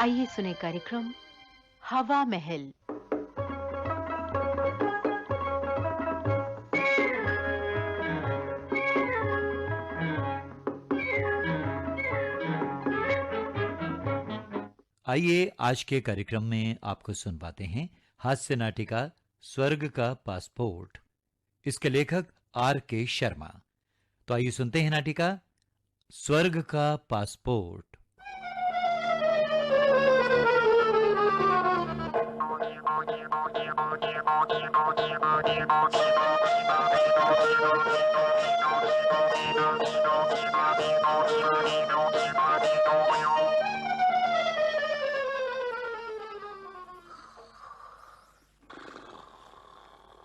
आइए सुने कार्यक्रम हवा महल। आइए आज के कार्यक्रम में आपको सुनवाते हैं हास्य नाटिका स्वर्ग का पासपोर्ट। इसके लेखक R.K. शर्मा। तो आइए सुनते हैं नाटिका स्वर्ग का पासपोर्ट।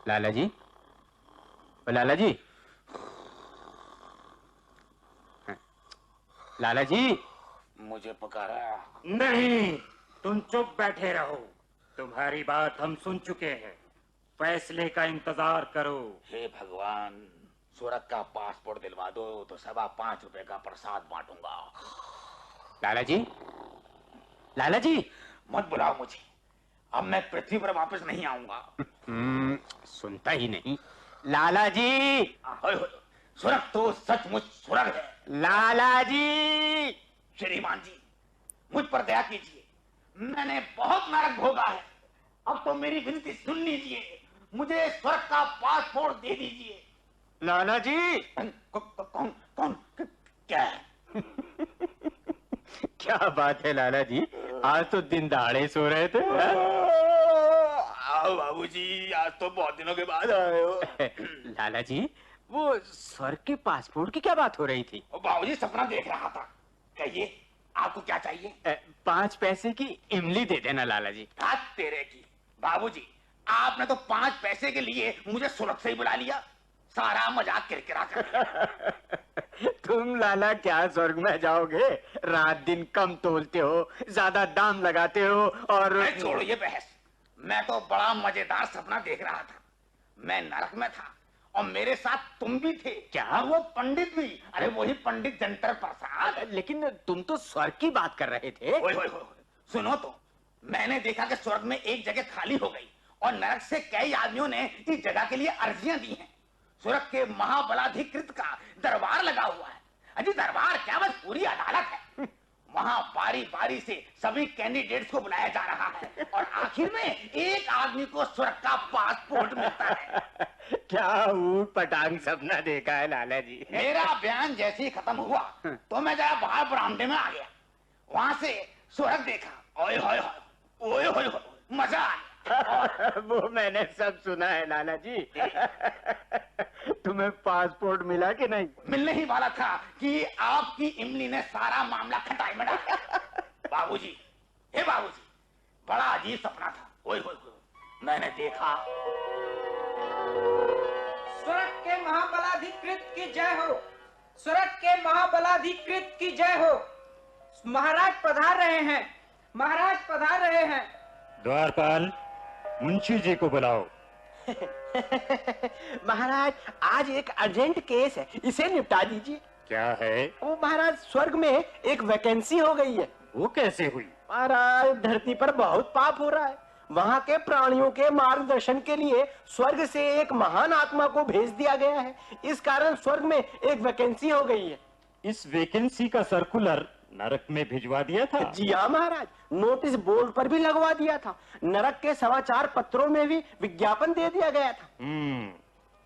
लाला जी, ओ लाला जी, लाला जी, मुझे पुकारा? नहीं, तुम चुप बैठे रहो। तुम्हारी बात हम सुन चुके हैं। फैसले का इंतजार करो। हे भगवान, स्वर्ग का पासपोर्ट दिलवा दो तो 5.25 रुपए का प्रसाद बांटूंगा। लाला जी, लाला जी, मत बुलाओ मुझे। अब मैं पृथ्वी पर वापस नहीं आऊंगा। सुनता ही नहीं। लाला जी, स्वर्ग तो सचमुच स्वर्ग है। लाला जी, श्रीमान जी, मुझ पर दया कीजिए। मैंने बहुत नरक भोगा है। अब तो मेरी विनती सुन लीजिए। मुझे स्वर्ग का पासपोर्ट दे दीजिए। लाला जी, कौन कौन क्या है? क्या बात है लाला जी, आज तो दिन दहाड़े सो रहे थे। आओ बाबूजी, आज तो बहुत दिनों के बाद आए हो। लाला जी, वो स्वर्ग के पासपोर्ट की क्या बात हो रही थी? बाबूजी, सपना देख रहा था। कहिए, आपको क्या चाहिए? 5 पैसे की इमली दे देना लाला जी। हाथ तेरे की। बाबूजी, आपने तो 5 पैसे के लिए मुझे स्वर्ग से ही बुला लिया। सारा मजाक किरकिरा कर। तुम लाला क्या स्वर्ग में जाओगे? रात दिन कम तोलते हो, ज्यादा दाम लगाते हो और छोड़ो ये बहस। मैं तो बड़ा मजेदार सपना देख रहा था। मैं नरक में था और मेरे साथ तुम भी थे। क्या? वो पंडित भी। अरे वही पंडित जंतर प्रसाद। लेकिन तुम तो स्वर्ग की बात कर रहे थे। ओए, सुनो तो। मैंने देखा कि स्वर्ग में एक जगह खाली हो गई और नरक से कई आदमियों ने इस जगह के लिए अर्जियां दी हैं। स्वर्ग के महाबलाधिकृत का दरबार लगा हुआ है। अजी दरबार क्या, बस पूरी अदालत है। वहां बारी बारी से सभी कैंडिडेट्स को बुलाया जा रहा है और आखिर में एक आदमी को स्वर्ग का पासपोर्ट मिलता है। क्या ऊट पटांग सपना देखा है लाला जी। मेरा बयान जैसे ही खत्म हुआ तो मैं जरा बाहर बरामदे में आ गया। वहां से स्वर्ग देखा। ओए होए होए, ओए होए होए, मजा आया। वो मैंने सब सुना है लाला जी। तुम्हें पासपोर्ट मिला कि नहीं? मिलने ही वाला था कि आपकी इमली ने सारा मामला खटाई में डाला। बाबूजी, हे बाबूजी, बड़ा अजीब सपना था। ओए होए होए, मैंने देखा। स्वर्ग के महाबलाधिकृत की जय हो। स्वर्ग के महाबलाधिकृत की जय हो। महाराज पधार रहे हैं। महाराज पधार रहे हैं। द्वारपाल, मुंशी जी को बुलाओ। महाराज, आज एक अर्जेंट केस है, इसे निपटा दीजिए। क्या है? वो महाराज, स्वर्ग में एक वैकेंसी हो गई है। वो कैसे हुई? महाराज, धरती पर बहुत पाप हो रहा है। वहाँ के प्राणियों के मार्गदर्शन के लिए स्वर्ग से एक महान आत्मा को भेज दिया गया है। इस कारण स्वर्ग में एक वैकेंसी हो गई है। इस वैकेंसी का सर्कुलर नरक में भिजवा दिया था? जी हाँ महाराज, नोटिस बोर्ड पर भी लगवा दिया था। नरक के समाचार पत्रों में भी विज्ञापन दे दिया गया था।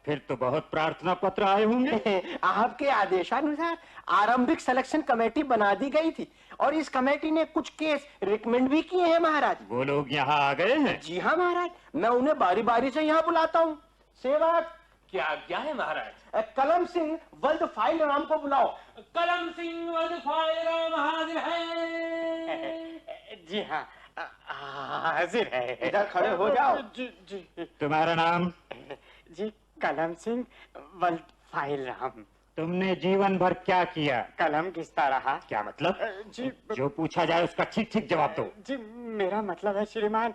फिर तो बहुत प्रार्थना पत्र आए होंगे। आपके आदेशानुसार आरंभिक सिलेक्शन कमेटी बना दी गई थी और इस कमेटी ने कुछ केस रिकमेंड भी किए हैं महाराज। वो लोग यहाँ आ गए हैं? जी हाँ महाराज, मैं उन्हें बारी बारी से यहाँ बुलाता हूँ। सेवक, क्या है महाराज? कलम सिंह वल्द फाइल राम को बुलाओ। कलम सिंह वल्द फाइल राम हाजिर है। जी हाँ, हाजिर है। इधर खड़े हो जाओ। जी। तुम्हारा नाम? जी, कलम सिंह वल्द फाइल राम। तुमने जीवन भर क्या किया? कलम घिसता रहा। क्या मतलब? जी, जो पूछा जाए उसका ठीक ठीक जवाब दो। जी, मेरा मतलब है श्रीमान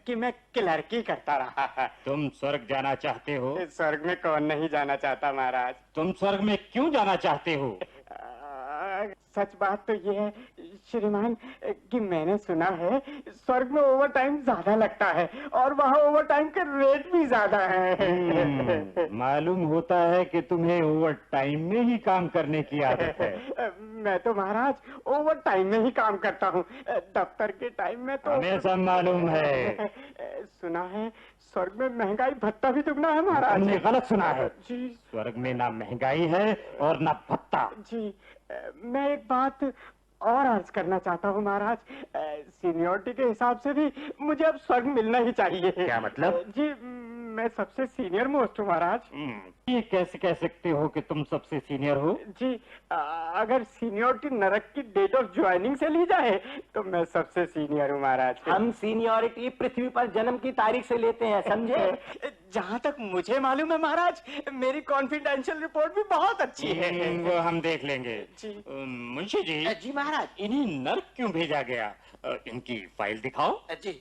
कि मैं क्लर्की करता रहा। तुम स्वर्ग जाना चाहते हो? स्वर्ग में कौन नहीं जाना चाहता महाराज। तुम स्वर्ग में क्यों जाना चाहते हो? सच बात तो ये है श्रीमान कि मैंने सुना है स्वर्ग में ओवर टाइम ज्यादा लगता है और वहाँ ओवर टाइम के रेट भी ज्यादा है। मालूम होता है कि तुम्हें ओवर टाइम में ही काम करने की आदत है। मैं तो महाराज ओवर टाइम में ही काम करता हूँ, दफ्तर के टाइम में तो हमें सब मालूम है। सुना है स्वर्ग में महंगाई भत्ता भी दुगना है महाराज। हमने गलत सुना है जी। स्वर्ग में ना महंगाई है और ना भत्ता। जी मैं एक बात और अर्ज करना चाहता हूँ महाराज, सीनियोरिटी के हिसाब से भी मुझे अब स्वर्ग मिलना ही चाहिए। क्या मतलब? जी मैं सबसे सीनियर मोस्ट हूँ महाराज। ये कैसे कह सकते हो कि तुम सबसे सीनियर हो? जी अगर सीनियोरिटी नरक की डेट ऑफ ज्वाइनिंग से ली जाए तो मैं सबसे सीनियर हूँ महाराज। हम सीनियोरिटी पृथ्वी पर जन्म की तारीख से लेते हैं, समझे? जहाँ तक मुझे मालूम है महाराज मेरी कॉन्फिडेंशियल रिपोर्ट भी बहुत अच्छी है। वो हम देख लेंगे। जी। मुंशी जी। जी महाराज। इन्हें नर्क क्यों भेजा गया? इनकी फाइल दिखाओ। जी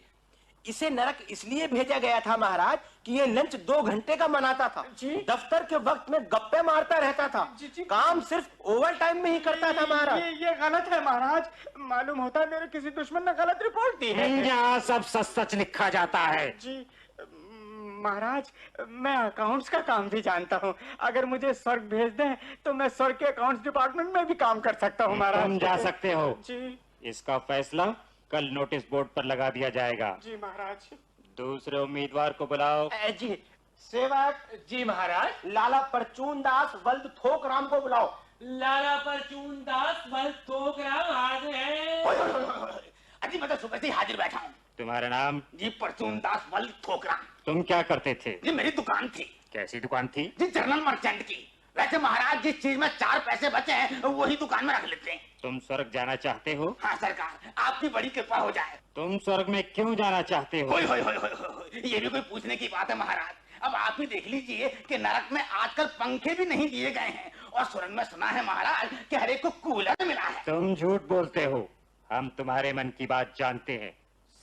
इसे नरक इसलिए भेजा गया था महाराज कि ये लंच 2 घंटे का मनाता था। जी। दफ्तर के वक्त में गप्पे मारता रहता था। जी। काम सिर्फ ओवर टाइम में ही करता था महाराज। ये गलत है महाराज, मालूम होता है मेरे किसी दुश्मन ने गलत रिपोर्ट दी है। यहाँ सब सच सच लिखा जाता है। जी महाराज मैं अकाउंट्स का काम भी जानता हूँ, अगर मुझे स्वर्ग भेज दें तो मैं स्वर्ग के अकाउंट्स डिपार्टमेंट में भी काम कर सकता हूँ महाराज। तुम जा सकते हो। जी। इसका फैसला कल नोटिस बोर्ड पर लगा दिया जाएगा। जी महाराज। दूसरे उम्मीदवार को बुलाओ। जी सेवक। जी महाराज। लाला परचून दास वल्द थोक राम को बुलाओ। लाला परचून दास वल थोकराम हाजिर है। अजी मैं तो सुबह से ही हाजिर बैठा हूँ। तुम्हारा नाम? जी परचून दास बल ठोकरा। तुम क्या करते थे? जी मेरी दुकान थी। कैसी दुकान थी? जी जनरल मर्चेंट की। वैसे महाराज जिस चीज में 4 पैसे बचे हैं वही दुकान में रख लेते हैं। तुम स्वर्ग जाना चाहते हो? हाँ सरकार आपकी बड़ी कृपा हो जाए। तुम स्वर्ग में क्यों जाना चाहते हो? होय, ये भी कोई पूछने की बात है महाराज। अब आप ही देख लीजिए कि नरक में आजकल पंखे भी नहीं दिए गए हैं और स्वर्ग में सुना है महाराज कि हर एक को कूलर मिला है। तुम झूठ बोलते हो, हम तुम्हारे मन की बात जानते हैं।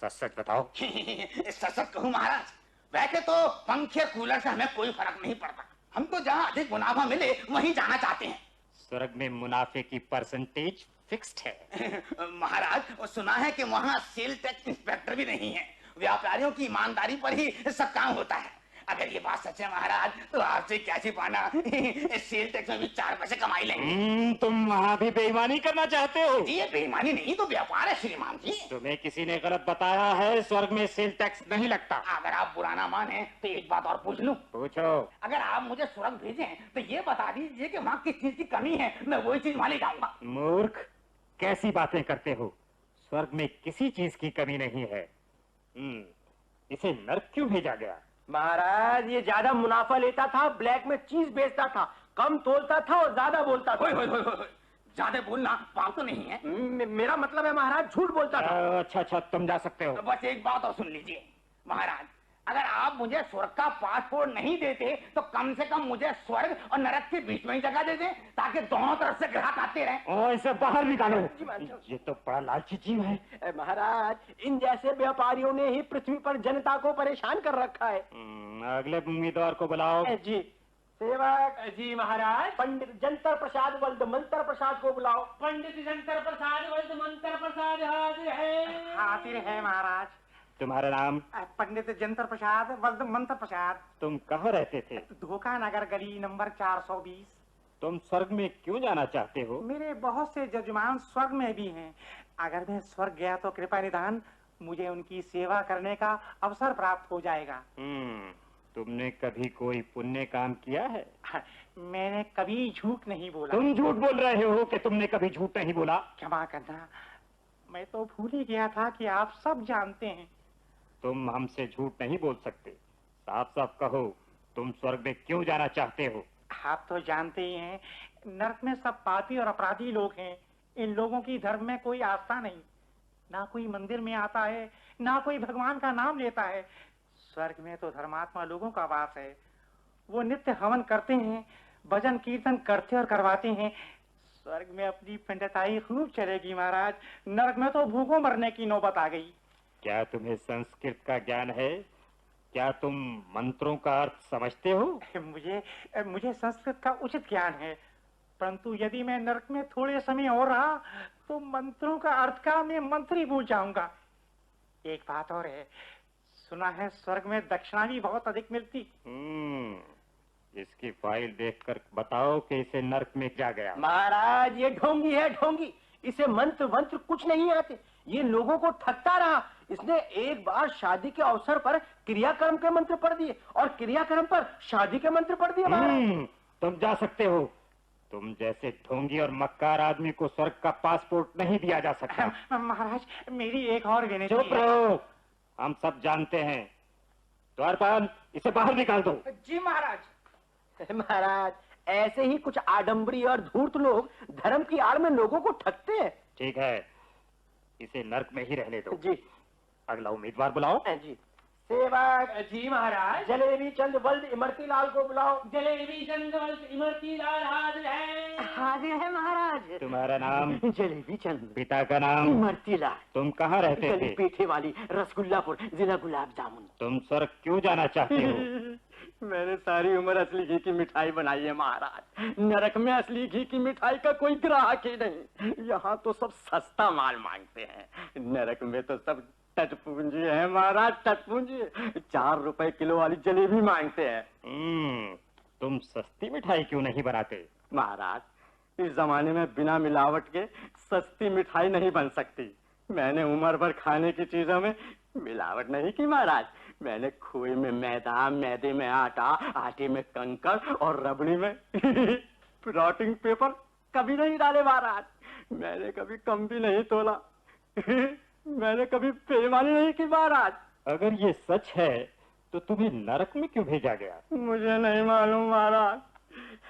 सच सच बताओ। सच सच कहूँ महाराज, वैसे तो पंखे कूलर से हमें कोई फर्क नहीं पड़ता, हम तो जहाँ अधिक मुनाफा मिले वहीं जाना चाहते हैं। स्वर्ग में मुनाफे की परसेंटेज फिक्स्ड है। महाराज सुना है कि वहाँ सेल टैक्स इंस्पेक्टर भी नहीं है, व्यापारियों की ईमानदारी पर ही सब काम होता है। अगर ये बात सच है महाराज तो आपसे क्या छिपाना, सेल टैक्स में भी 4 पैसे कमाई लेंगे। तुम वहाँ भी बेईमानी करना चाहते हो? ये बेईमानी नहीं तो व्यापार है श्रीमान जी। तुम्हें किसी ने गलत बताया है, स्वर्ग में सेल टैक्स नहीं लगता। अगर आप बुरा ना माने तो एक बात और पूछ लूं? पूछो। अगर आप मुझे स्वर्ग भेजें तो ये बता दीजिए कि वहाँ किस चीज की कमी है, मैं वही चीज वहाँ ले जाऊंगा। मूर्ख, कैसी बातें करते हो? स्वर्ग में किसी चीज की कमी नहीं है। इसे नर्क क्यों भेजा गया? महाराज ये ज्यादा मुनाफा लेता था, ब्लैक में चीज बेचता था, कम तोलता था और ज्यादा बोलता था। ज्यादा बोलना पाप तो नहीं है। मेरा मतलब है महाराज झूठ बोलता था। अच्छा तुम जा सकते हो। तो बस एक बात और सुन लीजिए महाराज, अगर आप मुझे स्वर्ग का पासपोर्ट नहीं देते तो कम से कम मुझे स्वर्ग और नरक के बीच में ही जगह दे दें ताकि दोनों तरफ से ग्राहक आते रहें। इसे बाहर निकालो। ये तो बड़ा लालची जीव है। महाराज इन जैसे व्यापारियों ने ही पृथ्वी पर जनता को परेशान कर रखा है। अगले उम्मीदवार को बुलाओ। जी सेवक। जी महाराज। पंडित जंतर प्रसाद वल्द मंत्र प्रसाद को बुलाओ। पंडित जंतर प्रसाद वल्द मंत्र प्रसाद हाजिर है। हाजिर है महाराज। तुम्हारा नाम? पंडित जंतर प्रसाद वल्द मंत्र प्रसाद। तुम कहाँ रहते थे? धोखा नगर गली नंबर 420। तुम स्वर्ग में क्यों जाना चाहते हो? मेरे बहुत से जजमान स्वर्ग में भी हैं, अगर मैं स्वर्ग गया तो कृपा निधान मुझे उनकी सेवा करने का अवसर प्राप्त हो जाएगा। तुमने कभी कोई पुण्य काम किया है? मैंने कभी झूठ नहीं बोला। तुम झूठ बोल रहे हो कि तुमने कभी झूठ नहीं बोला। क्षमा करना, मैं तो भूल ही गया था कि आप सब जानते हैं। तुम हमसे झूठ नहीं बोल सकते, साफ साफ कहो तुम स्वर्ग में क्यों जाना चाहते हो? आप तो जानते ही हैं नरक में सब पापी और अपराधी लोग हैं, इन लोगों की धर्म में कोई आस्था नहीं, ना कोई मंदिर में आता है ना कोई भगवान का नाम लेता है। स्वर्ग में तो धर्मात्मा लोगों का वास है, वो नित्य हवन करते हैं, भजन कीर्तन करते और करवाते हैं। स्वर्ग में अपनी पंडिताई खूब चलेगी महाराज, नरक में तो भूखों मरने की नौबत आ गई। क्या तुम्हें संस्कृत का ज्ञान है? क्या तुम मंत्रों का अर्थ समझते हो? मुझे संस्कृत का उचित ज्ञान है, परंतु यदि मैं नरक में थोड़े समय और रहा तो मंत्रों का अर्थ का मैं मंत्री भूल जाऊंगा। एक बात और है, सुना है स्वर्ग में दक्षिणा भी बहुत अधिक मिलती। इसकी फाइल देखकर बताओ कि इसे नरक में क्या गया। महाराज ये ढोंगी है, ढोंगी। इसे मंत्र वंत्र कुछ नहीं आते। ये लोगों को ठगता रहा। इसने एक बार शादी के अवसर पर क्रियाक्रम के मंत्र पढ़ दिए और क्रियाक्रम पर शादी के मंत्र पढ़ दिए। महाराज तुम जा सकते हो। तुम जैसे ढोंगी और मक्कार आदमी को स्वर्ग का पासपोर्ट नहीं दिया जा सकता। महाराज मेरी एक और विनती चुप है। रहो, हम सब जानते हैं। द्वारपाल इसे बाहर निकाल दो। जी महाराज। महाराज ऐसे ही कुछ आडंबरी और धूर्त लोग धर्म की आड़ में लोगों को ठगते हैं। ठीक है, इसे नरक में ही रहने दो। जी अगला उम्मीदवार बुलाओ। जी सेवक। जी महाराज। जलेबी चंद वल्द इमरती लाल को बुलाओ। जलेबी चंद्रवंश इमरती लाल हाजिर है। हाजिर है महाराज। तुम्हारा नाम? जलेबी चंद। पिता का नाम? इमरती लाल। तुम कहाँ रहते गली थे? पीठे वाली, रसगुल्लापुर, जिला गुलाब जामुन। तुम स्वर्ग क्यों जाना चाहते हो? मैंने सारी उम्र असली घी की मिठाई बनाई है महाराज। नरक में असली घी की मिठाई का कोई ग्राहक ही नहीं। यहाँ तो सब सस्ता माल मांगते हैं। नरक में तो सब टटपूंजी है महाराज, टटपूंजी। 4 रुपए किलो वाली जलेबी मांगते हैं। तुम सस्ती मिठाई क्यों नहीं बनाते? महाराज इस जमाने में बिना मिलावट के सस्ती मिठाई नहीं बन सकती। मैंने उम्र भर खाने की चीजों में मिलावट नहीं की महाराज। मैंने खोए में मैदा, मैदे में आटा, आटे में कंकड़ और रबड़ी में प्लॉटिंग पेपर कभी नहीं डाले महाराज। मैंने कभी कम भी नहीं तोला। मैंने कभी बेईमानी नहीं की महाराज। अगर ये सच है तो तुम्हें नरक में क्यों भेजा गया? मुझे नहीं मालूम महाराज।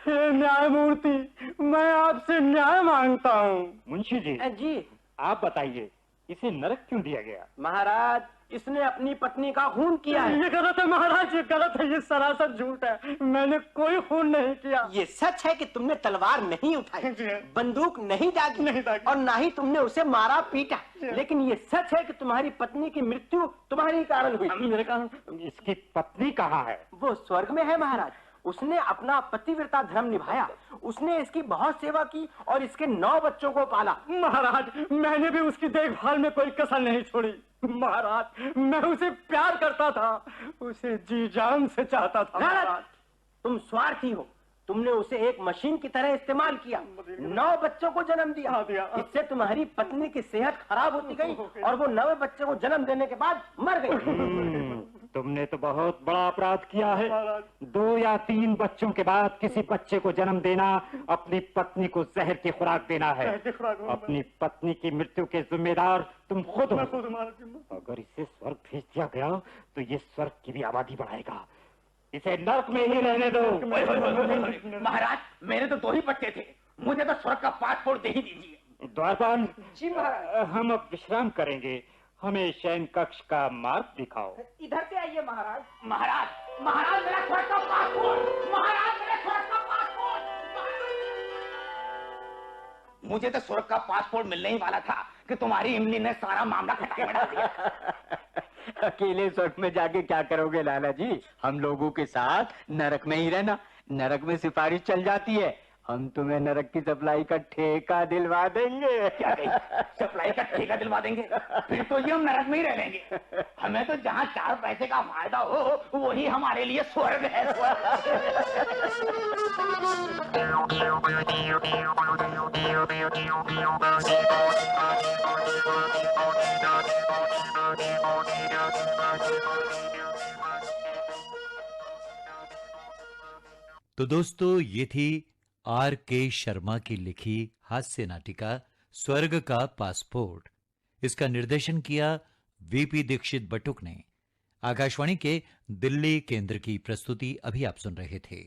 हे न्यायमूर्ति, मैं आपसे न्याय मांगता हूँ। मुंशी जी, जी आप बताइए इसे नरक क्यों दिया गया? महाराज इसने अपनी पत्नी का खून किया है। ये गलत है महाराज, ये गलत है, ये सरासर झूठ है। मैंने कोई खून नहीं किया। ये सच है कि तुमने तलवार नहीं उठाई, बंदूक नहीं दागी, और ना ही तुमने उसे मारा पीटा। लेकिन ये सच है कि तुम्हारी पत्नी की मृत्यु तुम्हारी कारण हुई। मेरे कारण? इसकी पत्नी कहाँ है? वो स्वर्ग में है महाराज। उसने अपना पतिव्रता धर्म निभाया। उसने इसकी बहुत सेवा की और इसके 9 बच्चों को पाला। महाराज मैंने भी उसकी देखभाल में कोई कसर नहीं छोड़ी। महाराज मैं उसे प्यार करता था, उसे जी जान से चाहता था। महाराज तुम स्वार्थी हो। तुमने उसे एक मशीन की तरह इस्तेमाल किया। 9 बच्चों को जन्म दिया। इससे तुम्हारी पत्नी की सेहत खराब होती गई और वो 9 बच्चे को जन्म देने के बाद मर गई। तुमने तो बहुत बड़ा अपराध किया है। 2 या 3 बच्चों के बाद किसी बच्चे को जन्म देना अपनी पत्नी को जहर की खुराक देना है। अपनी पत्नी की मृत्यु के जिम्मेदार तुम खुद हो। अगर इसे स्वर्ग भेज दिया गया तो ये स्वर्ग की भी आबादी बढ़ाएगा। इसे नरक में ही रहने दो। महाराज मेरे तो 2 ही बच्चे थे, मुझे तो स्वर्ग का पासपोर्ट दे ही दीजिए। द्वारपाल जी महाराज। हम अब विश्राम करेंगे। हमें शयन कक्ष का मार्ग दिखाओ। इधर से आइए महाराज। महाराज महाराज मेरा स्वर्ग का पासपोर्ट, महाराज मेरे स्वर्ग का पासपोर्ट। मुझे तो स्वर्ग का पासपोर्ट मिलने ही वाला था कि तुम्हारी इमली ने सारा मामला खटाई में डाल दिया। अकेले स्वर्ग में जाके क्या करोगे लाला जी? हम लोगों के साथ नरक में ही रहना। नरक में सिफारिश चल जाती है। हम तुम्हें नरक की सप्लाई का ठेका दिलवा देंगे। क्या कही? सप्लाई का ठेका दिलवा देंगे? फिर तो ये हम नरक में ही रह लेंगे। हमें तो जहाँ 4 पैसे का फायदा हो वही हमारे लिए स्वर्ग है। तो दोस्तों ये थी R.K. शर्मा की लिखी हास्य नाटिका स्वर्ग का पासपोर्ट। इसका निर्देशन किया वीपी दीक्षित बटुक ने। आकाशवाणी के दिल्ली केंद्र की प्रस्तुति अभी आप सुन रहे थे।